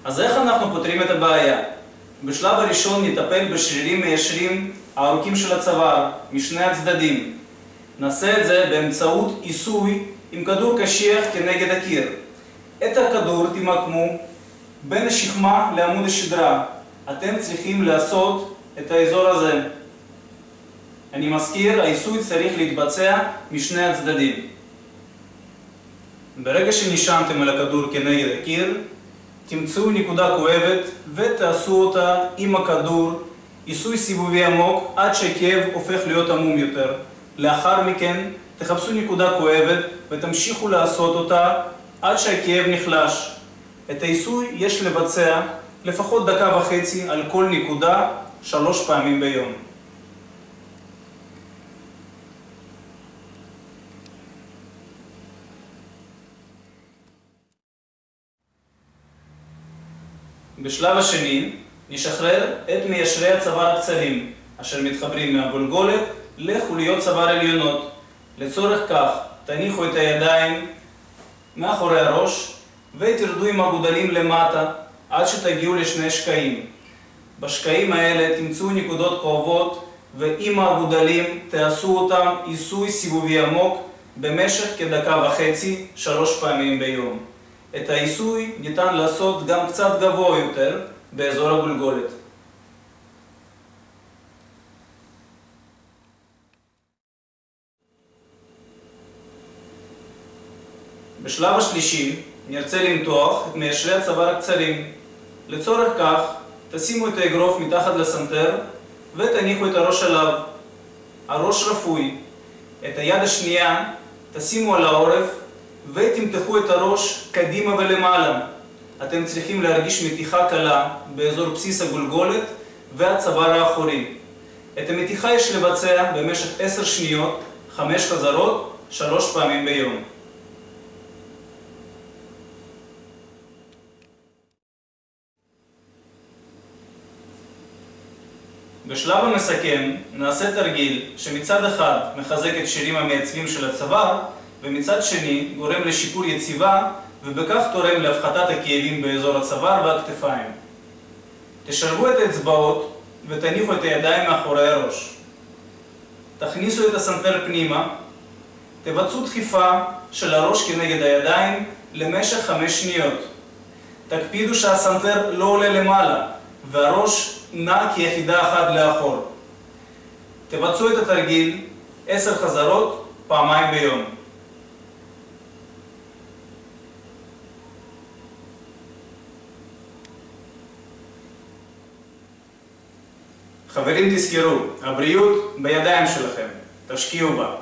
אז איך אנחנו פותרים את הבעיה? בשלב הראשון נטפל בשרירים מיישרים הארוכים של הצוואר, משני הצדדים. נעשה את זה באמצעות עיסוי עם כדור קשיח כנגד הקיר. את הכדור תמקמו בין השכמה לעמוד השדרה. אתם צריכים לעשות את האזור הזה. אני מזכיר, העיסוי צריך להתבצע משני הצדדים. ברגע שנשמתם על הכדור כנגד הקיר, תמצאו נקודה כואבת ותעשו אותה עם הכדור עיסוי סיבובי עמוק עד שהכאב הופך להיות עמום יותר. לאחר מכן תחפשו נקודה כואבת ותמשיכו לעשות אותה עד שהכאב נחלש. את העיסוי יש לבצע לפחות 1.5 דקות על כל נקודה 3 פעמים ביום. בשלב השני נשחרר את מיישרי הצוואר הקצרים אשר מתחברים מהגולגולת לחוליות צוואר עליונות. לצורך כך תניחו את הידיים מאחורי הראש ותרדו עם הגודלים למטה עד שתגיעו לשני שקעים. בשקעים האלה תמצאו נקודות כואבות ועם הגודלים תעשו אותם עיסוי סיבובי עמוק במשך 1.5 דקות 3 פעמים ביום. את העיסוי ניתן לעשות גם קצת גבוה יותר באזור הגולגולת. בשלב השלישי נרצה למתוח את מיישרי הצוואר הקצרים. לצורך כך תשימו את האגרוף מתחת לסנטר ותניחו את הראש עליו. הראש רפוי. את היד השנייה תשימו על העורף ותמתחו את הראש קדימה ולמעלה. אתם צריכים להרגיש מתיחה קלה באזור בסיס הגולגולת והצוואר האחורי. את המתיחה יש לבצע במשך 10 שניות, 5 חזרות, 3 פעמים ביום. בשלב המסכם נעשה תרגיל שמצד אחד מחזק את שרירים המייצבים של הצוואר ומצד שני גורם לשיפור יציבה ובכך תורם להפחתת הכאבים באזור הצוואר והכתפיים. תשלבו את האצבעות ותניחו את הידיים מאחורי הראש. תכניסו את הסנטר פנימה. תבצעו דחיפה של הראש כנגד הידיים למשך 5 שניות. תקפידו שהסנטר לא עולה למעלה והראש נע כיחידה אחת לאחור. תבצעו את התרגיל 10 חזרות פעמיים ביום. חברים, תזכרו, הבריאות בידיים שלכם, תשקיעו בה.